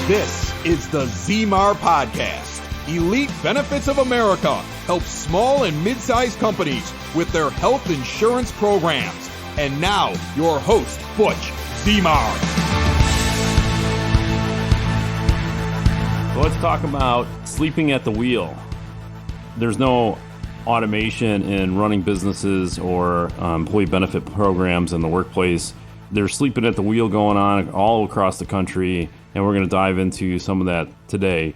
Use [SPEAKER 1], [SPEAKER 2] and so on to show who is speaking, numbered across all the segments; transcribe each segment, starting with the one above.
[SPEAKER 1] This is the Zemar Podcast. Elite Benefits of America helps small and mid-sized companies with their health insurance programs. And now, your host, Butch Zemar.
[SPEAKER 2] So let's talk about sleeping at the wheel. There's no automation in running businesses or employee benefit programs in the workplace. There's sleeping at the wheel going on all across the country, and we're going to dive into some of that today.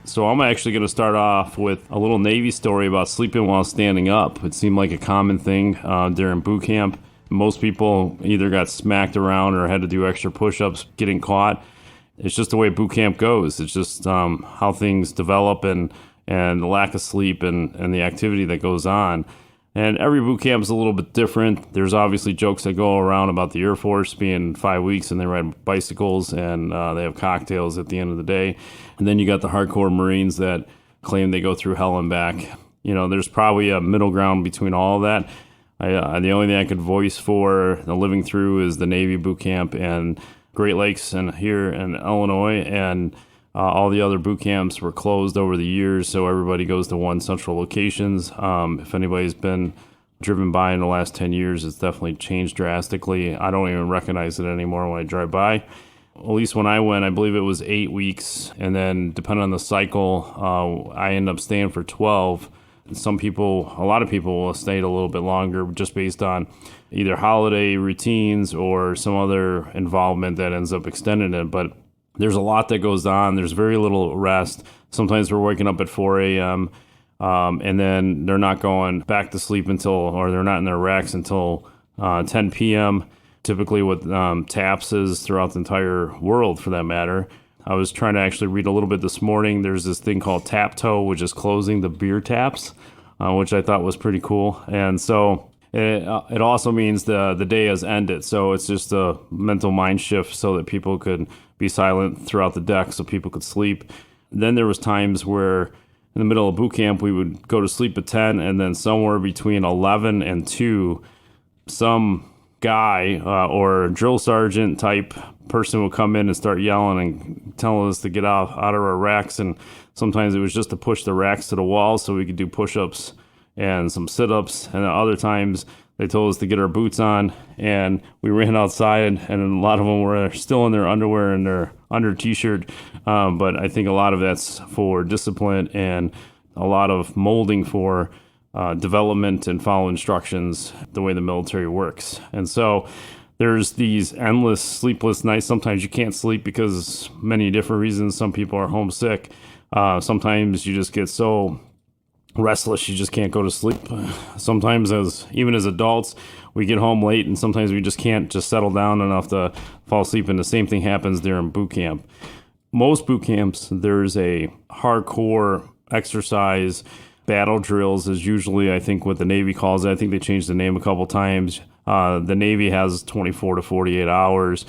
[SPEAKER 2] So I'm actually going to start off with a little Navy story about sleeping while standing up. It seemed like a common thing during boot camp. Most people either got smacked around or had to do extra push-ups getting caught. It's just the way boot camp goes. It's just how things develop and the lack of sleep and the activity that goes on. And every boot camp is a little bit different. There's obviously jokes that go around about the Air Force being 5 weeks and they ride bicycles and they have cocktails at the end of the day. And then you got the hardcore Marines that claim they go through hell and back. You know, there's probably a middle ground between all of that. The only thing I could voice for the living through is the Navy boot camp and Great Lakes and here in Illinois, and all the other boot camps were closed over the years, so everybody goes to one central locations. If anybody's been driven by in the last 10 years, it's definitely changed drastically. I don't even recognize it anymore when I drive by. At least when I went, I believe it was 8 weeks, and then depending on the cycle, I ended up staying for 12. Some people, a lot of people will stay a little bit longer just based on either holiday routines or some other involvement that ends up extending it. But there's a lot that goes on. There's very little rest. Sometimes we're waking up at 4 a.m. And then they're not going back to sleep or they're not in their racks until 10 p.m., typically with TAPSs throughout the entire world for that matter. I was trying to actually read a little bit this morning. There's this thing called tap toe, which is closing the beer taps, which I thought was pretty cool. And so it also means the day has ended. So it's just a mental mind shift so that people could be silent throughout the deck so people could sleep. Then there was times where in the middle of boot camp, we would go to sleep at 10, and then somewhere between 11 and 2, some guy or drill sergeant type person would come in and start yelling and telling us to get out of our racks. And sometimes it was just to push the racks to the wall so we could do push-ups and some sit-ups. And other times they told us to get our boots on, and we ran outside, and a lot of them were still in their underwear and their under t-shirt. But I think a lot of that's for discipline and a lot of molding for development and follow instructions the way the military works. And so there's these endless sleepless nights. Sometimes you can't sleep because many different reasons. Some people are homesick. Sometimes you just get so restless you just can't go to sleep. Sometimes even as adults, we get home late and sometimes we just can't just settle down enough to fall asleep, and the same thing happens during boot camp. Most boot camps, there's a hardcore exercise. Battle drills is usually, I think, what the Navy calls it. I think they changed the name a couple times. The Navy has 24 to 48 hours.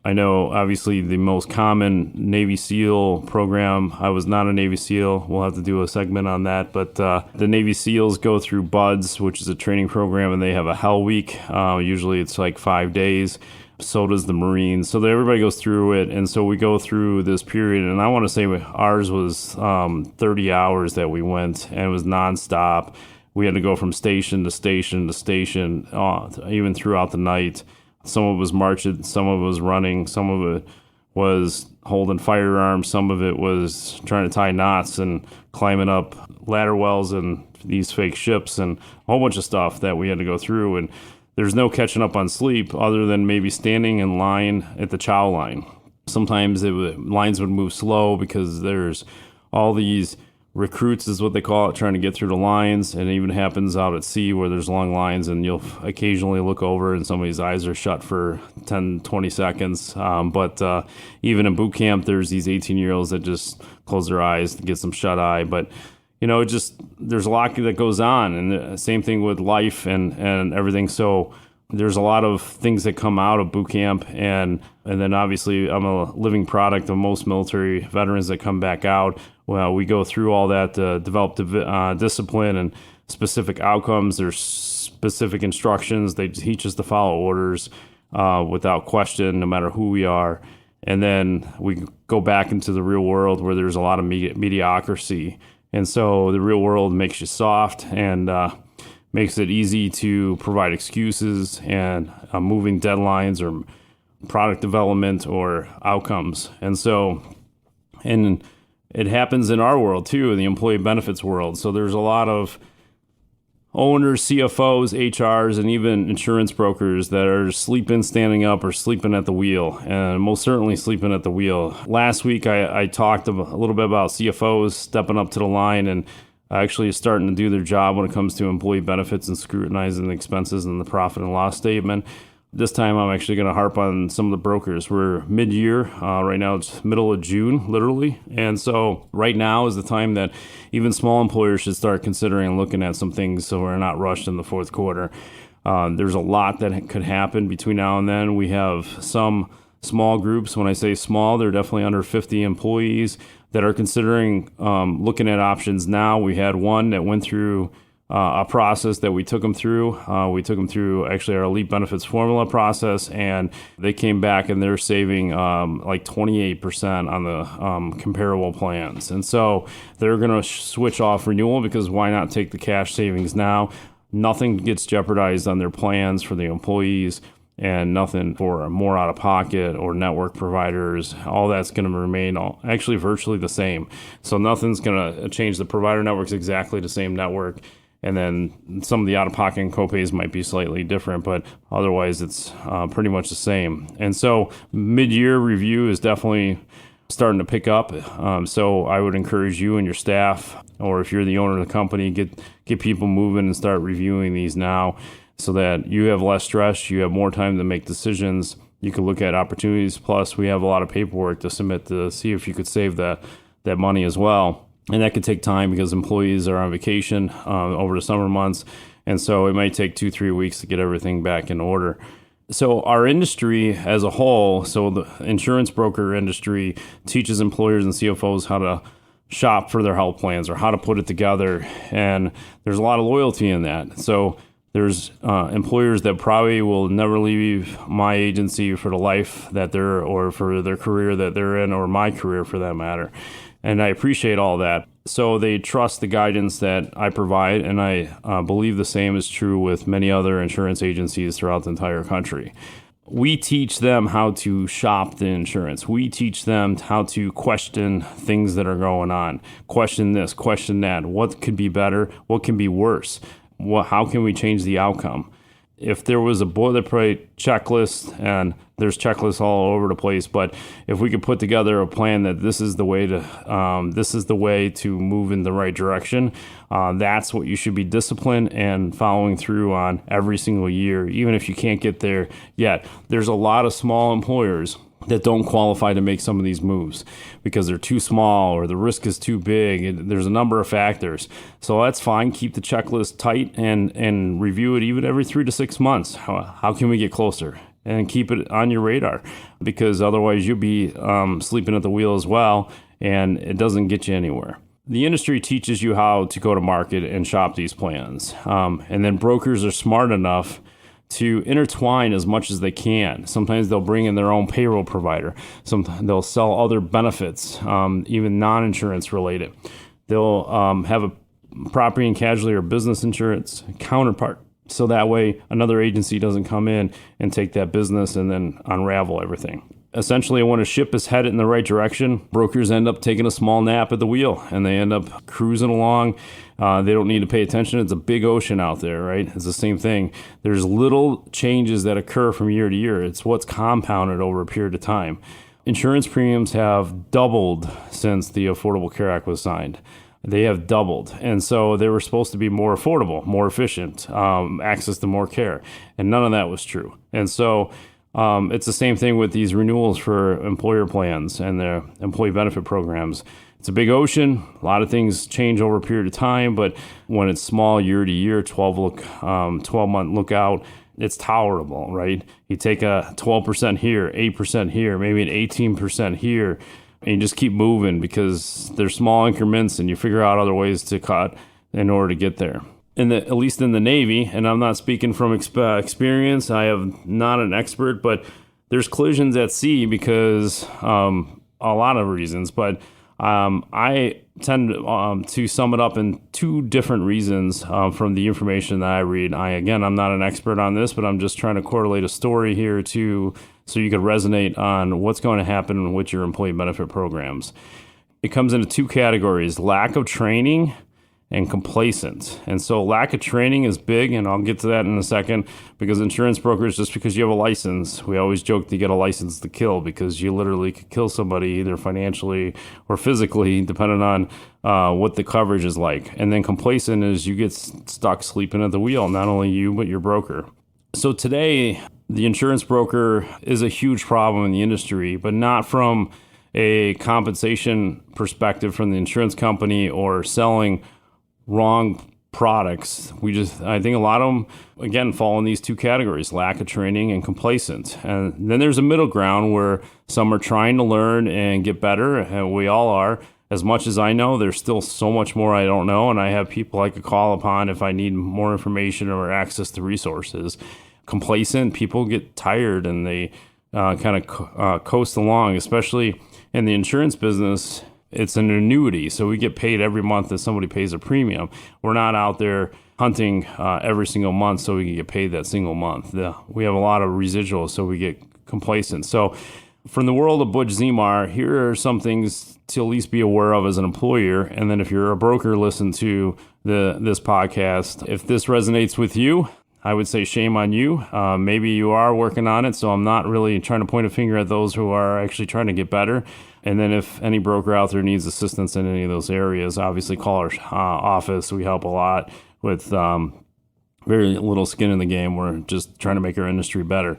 [SPEAKER 2] I know, obviously, the most common Navy SEAL program, I was not a Navy SEAL. We'll have to do a segment on that. But the Navy SEALs go through BUDS, which is a training program, and they have a Hell Week. Usually it's like 5 days. So does the Marines. So everybody goes through it. And so we go through this period. And I want to say ours was 30 hours that we went, and it was nonstop. We had to go from station to station to station, even throughout the night. Some of it was marching, some of it was running, some of it was holding firearms, some of it was trying to tie knots and climbing up ladder wells and these fake ships and a whole bunch of stuff that we had to go through. And there's no catching up on sleep other than maybe standing in line at the chow line. Sometimes lines would move slow because there's all these recruits is what they call it, trying to get through the lines. And it even happens out at sea where there's long lines and you'll occasionally look over and somebody's eyes are shut for 10, 20 seconds. But even in boot camp, there's these 18-year-olds that just close their eyes to get some shut eye. But, you know, there's a lot that goes on, and the same thing with life and everything. So there's a lot of things that come out of boot camp. And then obviously I'm a living product of most military veterans that come back out. Well, we go through all that to develop discipline and specific outcomes. There's specific instructions. They teach us to follow orders without question, no matter who we are. And then we go back into the real world where there's a lot of mediocrity. And so the real world makes you soft and makes it easy to provide excuses and moving deadlines or product development or outcomes. And it happens in our world too, in the employee benefits world. So there's a lot of owners, CFOs, HRs, and even insurance brokers that are sleeping, standing up, or sleeping at the wheel, and most certainly sleeping at the wheel. Last week, I talked a little bit about CFOs stepping up to the line and actually starting to do their job when it comes to employee benefits and scrutinizing the expenses and the profit and loss statement. This time, I'm actually going to harp on some of the brokers. We're mid-year. Right now, it's middle of June, literally. And so right now is the time that even small employers should start considering and looking at some things so we're not rushed in the fourth quarter. There's a lot that could happen between now and then. We have some small groups. When I say small, they're definitely under 50 employees that are considering looking at options now. We had one that went through a process that we took them through. We took them through actually our Elite Benefits Formula process, and they came back and they're saving like 28% on the comparable plans. And so they're going to switch off renewal because why not take the cash savings now? Nothing gets jeopardized on their plans for the employees and nothing for more out of pocket or network providers. All that's going to remain actually virtually the same. So nothing's going to change. The provider network's exactly the same network. And then some of the out-of-pocket and copays might be slightly different, but otherwise it's pretty much the same. And so mid-year review is definitely starting to pick up. So I would encourage you and your staff, or if you're the owner of the company, get people moving and start reviewing these now so that you have less stress, you have more time to make decisions. You can look at opportunities. Plus, we have a lot of paperwork to submit to see if you could save that money as well. And that could take time because employees are on vacation over the summer months. And so it might take 2-3 weeks to get everything back in order. So our industry as a whole, so the insurance broker industry teaches employers and CFOs how to shop for their health plans or how to put it together. And there's a lot of loyalty in that. So there's employers that probably will never leave my agency for the life that or for their career that they're in, or my career for that matter. And I appreciate all that. So they trust the guidance that I provide, and I believe the same is true with many other insurance agencies throughout the entire country. We teach them how to shop the insurance. We teach them how to question things that are going on. Question this, question that. What could be better? What can be worse? How can we change the outcome? If there was a boilerplate checklist, and there's checklists all over the place, but if we could put together a plan that this is the way to move in the right direction, that's what you should be disciplined and following through on every single year, even if you can't get there yet. There's a lot of small employers that don't qualify to make some of these moves because they're too small or the risk is too big. There's a number of factors. So that's fine. Keep the checklist tight and review it even every 3 to 6 months. How can we get closer? And keep it on your radar, because otherwise you'll be sleeping at the wheel as well, and it doesn't get you anywhere. The industry teaches you how to go to market and shop these plans. And then brokers are smart enough to intertwine as much as they can. Sometimes they'll bring in their own payroll provider. Sometimes they'll sell other benefits, even non-insurance related. They'll have a property and casualty or business insurance counterpart. So that way another agency doesn't come in and take that business and then unravel everything. Essentially, when a ship is headed in the right direction, brokers end up taking a small nap at the wheel and they end up cruising along. They don't need to pay attention. It's a big ocean out there, right? It's the same thing. There's little changes that occur from year to year. It's what's compounded over a period of time. Insurance premiums have doubled since the Affordable Care Act was signed. They have doubled. And so they were supposed to be more affordable, more efficient, access to more care. And none of that was true. And so it's the same thing with these renewals for employer plans and their employee benefit programs. It's a big ocean. A lot of things change over a period of time, but when it's small year to year, 12-month look out, it's tolerable, right? You take a 12% here, 8% here, maybe an 18% here, and you just keep moving because there's small increments and you figure out other ways to cut in order to get there. At least in the Navy, and I'm not speaking from experience, I am not an expert, but there's collisions at sea because a lot of reasons, but I tend to sum it up in two different reasons from the information that I read. I'm not an expert on this, but I'm just trying to correlate a story here so you could resonate on what's going to happen with your employee benefit programs. It comes into two categories: lack of training and complacent. And so lack of training is big, and I'll get to that in a second, because insurance brokers, just because you have a license, we always joke to get a license to kill, because you literally could kill somebody either financially or physically, depending on what the coverage is like. And then complacent is you get stuck sleeping at the wheel, not only you, but your broker. So today, the insurance broker is a huge problem in the industry, but not from a compensation perspective from the insurance company or selling wrong products. I think a lot of them, again, fall in these two categories: lack of training and complacent. And then there's a middle ground where some are trying to learn and get better, and we all are. As much as I know, there's still so much more I don't know, and I have people I could call upon if I need more information or access to resources. Complacent, people get tired and they kind of coast along, especially in the insurance business. It's an annuity, so we get paid every month that somebody pays a premium. We're not out there hunting every single month so we can get paid that single month. We have a lot of residuals, so we get complacent. So from the world of Butch Zemar, here are some things to at least be aware of as an employer. And then if you're a broker, listen to this podcast. If this resonates with you, I would say shame on you. Maybe you are working on it, so I'm not really trying to point a finger at those who are actually trying to get better. And then if any broker out there needs assistance in any of those areas, obviously call our office. We help a lot with very little skin in the game. We're just trying to make our industry better.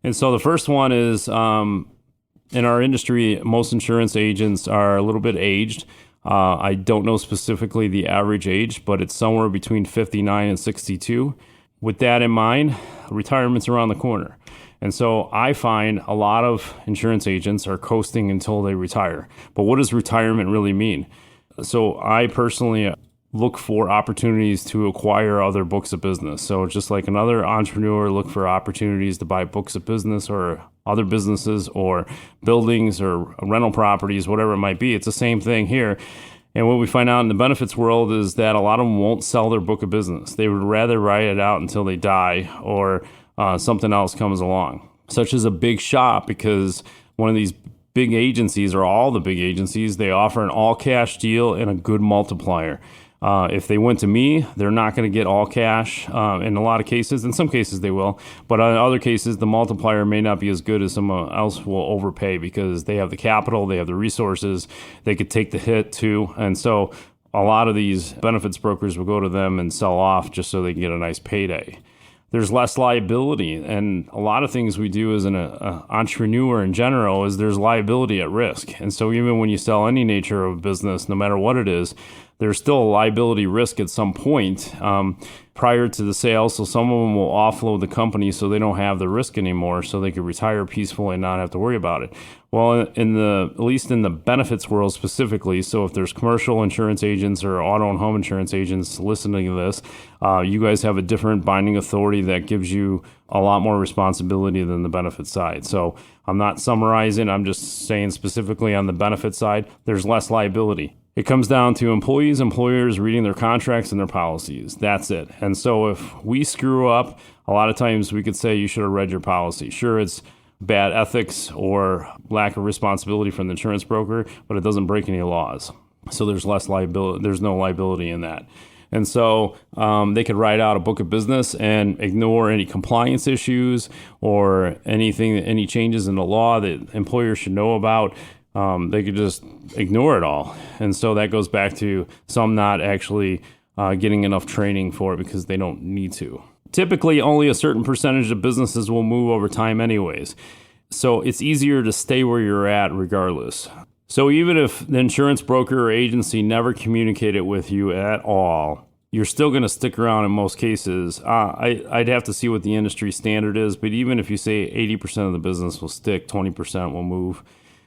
[SPEAKER 2] And so the first one is, in our industry, most insurance agents are a little bit aged. I don't know specifically the average age, but it's somewhere between 59 and 62. With that in mind, retirement's around the corner. And so I find a lot of insurance agents are coasting until they retire. But what does retirement really mean? So I personally look for opportunities to acquire other books of business. So just like another entrepreneur, look for opportunities to buy books of business or other businesses or buildings or rental properties, whatever it might be. It's the same thing here. And what we find out in the benefits world is that a lot of them won't sell their book of business. They would rather ride it out until they die or something else comes along, such as a big shop, because one of these big agencies, or all the big agencies, they offer an all-cash deal and a good multiplier. If they went to me, they're not going to get all cash in a lot of cases. In some cases they will, but in other cases the multiplier may not be as good, as someone else will overpay because they have the capital, they have the resources, they could take the hit too. And so a lot of these benefits brokers will go to them and sell off just so they can get a nice payday. There's less liability, and a lot of things we do as an entrepreneur in general is there's liability at risk. And so even when you sell any nature of business, no matter what it is, there's still a liability risk at some point prior to the sale. So some of them will offload the company so they don't have the risk anymore, so they can retire peacefully and not have to worry about it. Well, at least in the benefits world specifically, so if there's commercial insurance agents or auto and home insurance agents listening to this, you guys have a different binding authority that gives you a lot more responsibility than the benefit side. So I'm not summarizing, I'm just saying specifically on the benefit side, there's less liability. It comes down to employers reading their contracts and their policies. That's it. And so if we screw up, a lot of times we could say you should have read your policy. Sure, it's bad ethics or lack of responsibility from the insurance broker, but it doesn't break any laws. So there's less liability. There's no liability in that. And so they could write out a book of business and ignore any compliance issues or any changes in the law that employers should know about. They could just ignore it all. And so that goes back to some not actually getting enough training for it because they don't need to. Typically, only a certain percentage of businesses will move over time anyways. So it's easier to stay where you're at regardless. So even if the insurance broker or agency never communicated with you at all, you're still going to stick around in most cases. I'd have to see what the industry standard is, but even if you say 80% of the business will stick, 20% will move.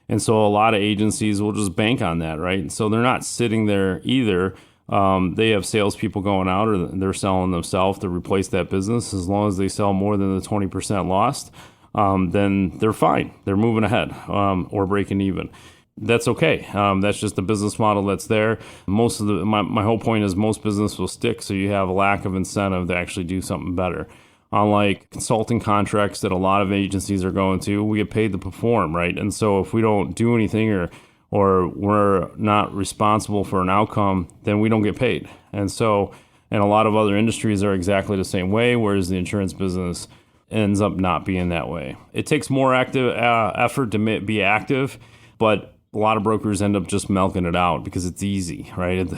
[SPEAKER 2] And so a lot of agencies will just bank on that, right? So they're not sitting there either. They have salespeople going out, or they're selling themselves to replace that business. As long as they sell more than the 20% lost, then they're fine. They're moving ahead or breaking even. That's okay. That's just the business model that's there. My whole point is most business will stick, so you have a lack of incentive to actually do something better. Unlike consulting contracts that a lot of agencies are going to, we get paid to perform, right? And so if we don't do anything or we're not responsible for an outcome, then we don't get paid. And a lot of other industries are exactly the same way, whereas the insurance business ends up not being that way. It takes more active effort to be active, but a lot of brokers end up just milking it out because it's easy, right?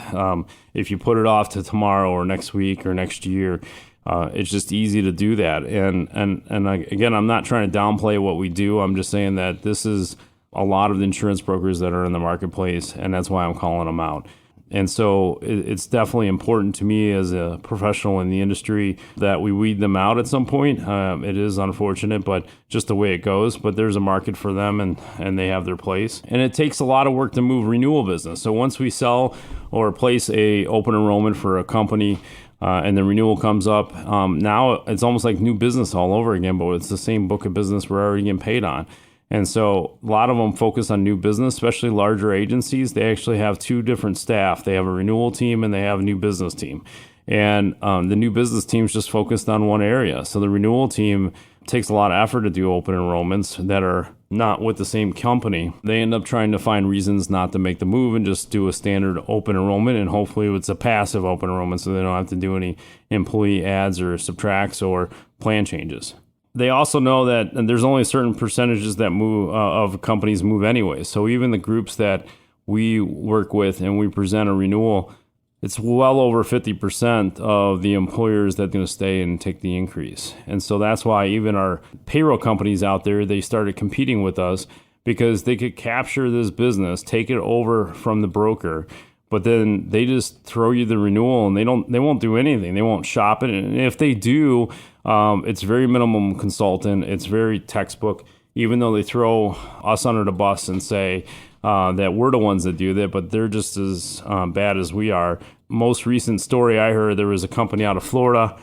[SPEAKER 2] If you put it off to tomorrow or next week or next year, it's just easy to do that. Again, I'm not trying to downplay what we do. I'm just saying that this is a lot of the insurance brokers that are in the marketplace, and that's why I'm calling them out. And so it's definitely important to me as a professional in the industry that we weed them out at some point. It is unfortunate, but just the way it goes. But there's a market for them, and they have their place. And it takes a lot of work to move renewal business. So once we sell or place a open enrollment for a company, and the renewal comes up, now it's almost like new business all over again, but it's the same book of business we're already getting paid on. And so a lot of them focus on new business, especially larger agencies. They actually have two different staff. They have a renewal team and they have a new business team. And the new business team is just focused on one area. So the renewal team takes a lot of effort to do open enrollments that are not with the same company. They end up trying to find reasons not to make the move and just do a standard open enrollment. And hopefully it's a passive open enrollment so they don't have to do any employee adds or subtracts or plan changes. They also know that there's only certain percentages that move of companies move anyway. So even the groups that we work with and we present a renewal, it's well over 50% of the employers that are going to stay and take the increase. And so that's why even our payroll companies out there, they started competing with us because they could capture this business, take it over from the broker, but then they just throw you the renewal and they won't do anything. They won't shop it. And if they do, it's very minimum consultant. It's very textbook, even though they throw us under the bus and say that we're the ones that do that, but they're just as bad as we are. Most recent story I heard, there was a company out of Florida,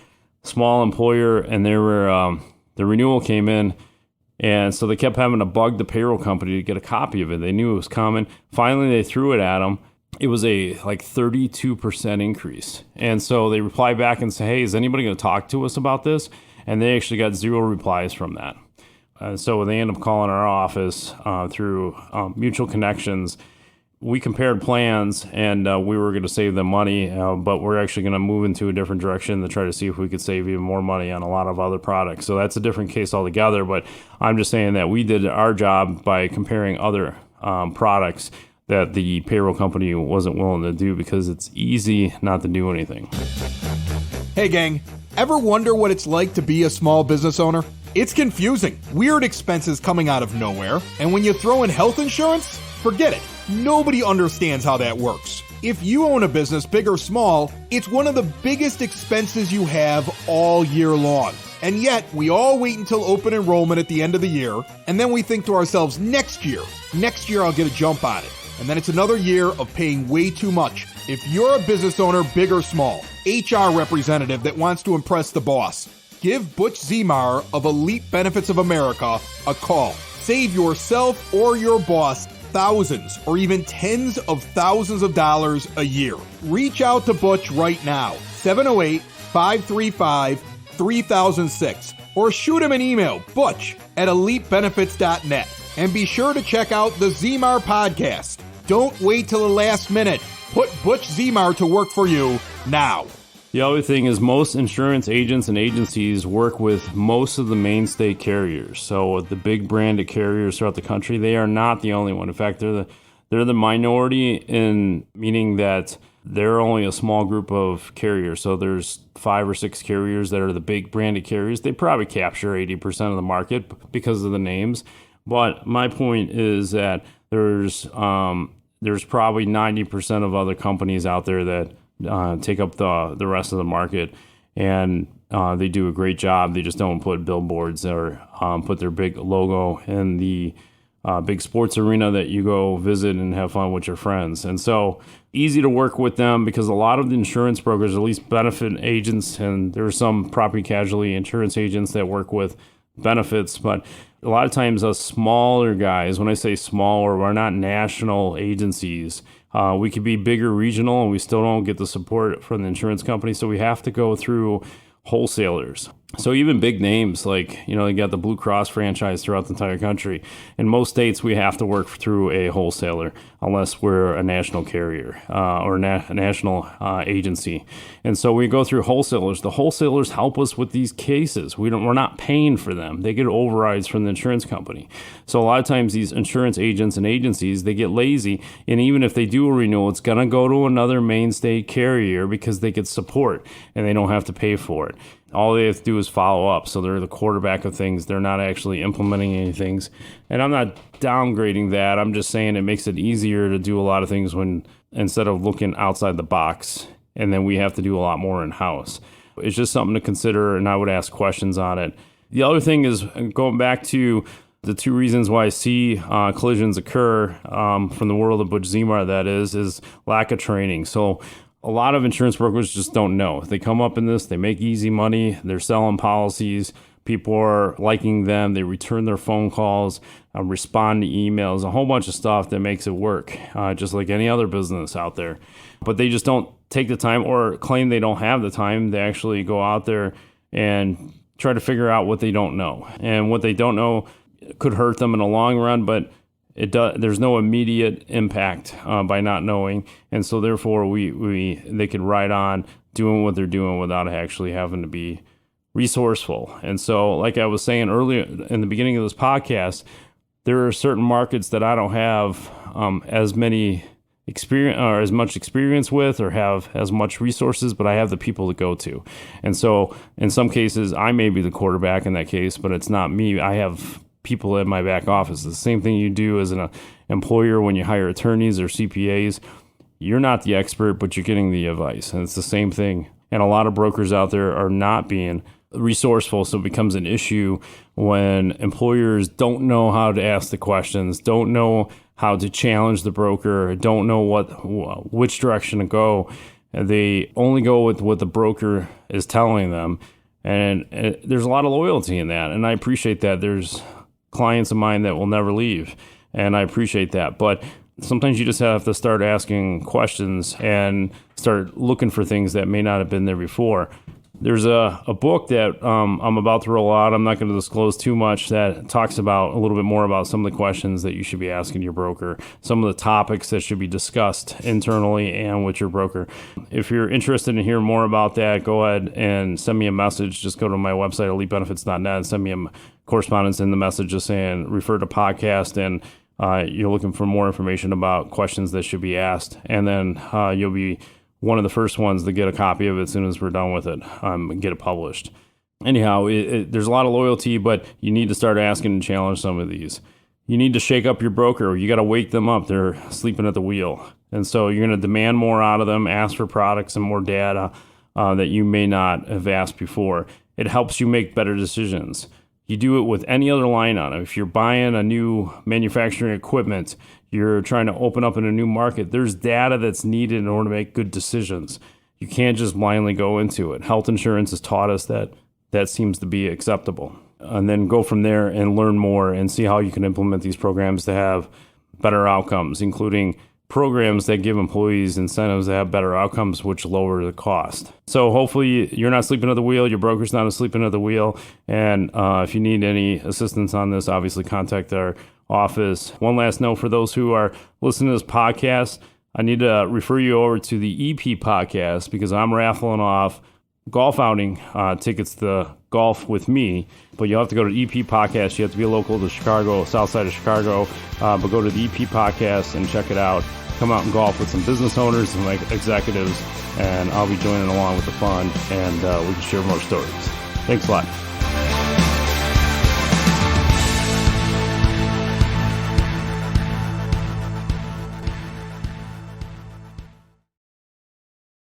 [SPEAKER 2] small employer, and the renewal came in. And so they kept having to bug the payroll company to get a copy of it. They knew it was coming. Finally, they threw it at them. It was a 32% increase. And so they reply back and say, hey, is anybody going to talk to us about this? And they actually got 0 replies from that. So they ended up calling our office through mutual connections. We compared plans and we were going to save them money, but we're actually going to move into a different direction to try to see if we could save even more money on a lot of other products. So that's a different case altogether. But I'm just saying that we did our job by comparing other products that the payroll company wasn't willing to do because it's easy not to do anything.
[SPEAKER 1] Hey gang, ever wonder what it's like to be a small business owner? It's confusing, weird expenses coming out of nowhere, and when you throw in health insurance, forget it. Nobody understands how that works. If you own a business, big or small, it's one of the biggest expenses you have all year long. And yet, we all wait until open enrollment at the end of the year, and then we think to ourselves, next year I'll get a jump on it. And then it's another year of paying way too much. If you're a business owner, big or small, HR representative that wants to impress the boss, give Butch Zemar of Elite Benefits of America a call. Save yourself or your boss thousands or even tens of thousands of dollars a year. Reach out to Butch right now, 708-535-3006, or shoot him an email, butch@elitebenefits.net. And be sure to check out the Zemar podcast. Don't wait till the last minute. Put Butch Zemar to work for you now.
[SPEAKER 2] The other thing is most insurance agents and agencies work with most of the mainstay carriers. So the big branded carriers throughout the country, they are not the only one. In fact, they're the minority in meaning that they're only a small group of carriers. So there's 5 or 6 carriers that are the big branded carriers. They probably capture 80% of the market because of the names. But my point is that there's probably 90% of other companies out there that take up the rest of the market, and they do a great job. They just don't put billboards or put their big logo in the big sports arena that you go visit and have fun with your friends. And so easy to work with them because a lot of the insurance brokers, at least benefit agents, and there are some property casualty insurance agents that work with benefits, but A lot of times us smaller guys, when I say smaller, we're not national agencies. We could be bigger regional and we still don't get the support from the insurance company. So we have to go through wholesalers. So even big names like, you got the Blue Cross franchise throughout the entire country. In most states, we have to work through a wholesaler unless we're a national carrier or a national agency. And so we go through wholesalers. The wholesalers help us with these cases. We're not paying for them. They get overrides from the insurance company. So a lot of times these insurance agents and agencies, they get lazy. And even if they do a renewal, it's going to go to another main state carrier because they get support and they don't have to pay for it. All they have to do is follow up. So they're the quarterback of things. They're not actually implementing any things. And I'm not downgrading that. I'm just saying it makes it easier to do a lot of things when instead of looking outside the box. And then we have to do a lot more in-house. It's just something to consider, and I would ask questions on it. The other thing is going back to the two reasons why I see collisions occur from the world of Butch Zemar, that is lack of training. So a lot of insurance brokers just don't know. They come up in this, they make easy money, they're selling policies, people are liking them, they return their phone calls, respond to emails, a whole bunch of stuff that makes it work, just like any other business out there. But they just don't take the time or claim they don't have the time. They actually go out there and try to figure out what they don't know. And what they don't know could hurt them in the long run, but there's no immediate impact by not knowing, and so therefore they could ride on doing what they're doing without actually having to be resourceful. And so, like I was saying earlier in the beginning of this podcast, there are certain markets that I don't have as many experience or as much experience with or have as much resources, but I have the people to go to. And so in some cases, I may be the quarterback in that case, but it's not me. I have people in my back office. The same thing you do as an employer when you hire attorneys or CPAs. You're not the expert, but you're getting the advice. And it's the same thing. And a lot of brokers out there are not being resourceful. So it becomes an issue when employers don't know how to ask the questions, don't know how to challenge the broker, don't know which direction to go. They only go with what the broker is telling them. And there's a lot of loyalty in that. And I appreciate that. There's clients of mine that will never leave, and I appreciate that. But sometimes you just have to start asking questions and start looking for things that may not have been there before. There's a book that I'm about to roll out. I'm not going to disclose too much, that talks about a little bit more about some of the questions that you should be asking your broker, some of the topics that should be discussed internally and with your broker. If you're interested in hearing more about that, go ahead and send me a message. Just go to my website, elitebenefits.net, and send me a correspondence in the message just saying refer to podcast, and you're looking for more information about questions that should be asked. And then you'll be one of the first ones to get a copy of it as soon as we're done with it, and get it published. Anyhow, there's a lot of loyalty, but you need to start asking and challenge some of these. You need to shake up your broker. You got to wake them up. They're sleeping at the wheel. And so you're going to demand more out of them, ask for products and more data that you may not have asked before. It helps you make better decisions. You do it with any other line item. If you're buying a new manufacturing equipment, you're trying to open up in a new market, there's data that's needed in order to make good decisions. You can't just blindly go into it. Health insurance has taught us that seems to be acceptable. And then go from there and learn more and see how you can implement these programs to have better outcomes, including programs that give employees incentives to have better outcomes, which lower the cost. So hopefully you're not sleeping at the wheel, your broker's not sleeping at the wheel. And if you need any assistance on this, obviously contact our office. One last note for those who are listening to this podcast, I need to refer you over to the EP podcast because I'm raffling off golf outing tickets to golf with me, but you'll have to go to the EP podcast. You have to be local to Chicago, south side of Chicago, but go to the EP podcast and check it out. Come out and golf with some business owners and executives, and I'll be joining along with the fun, and we can share more stories. Thanks a lot.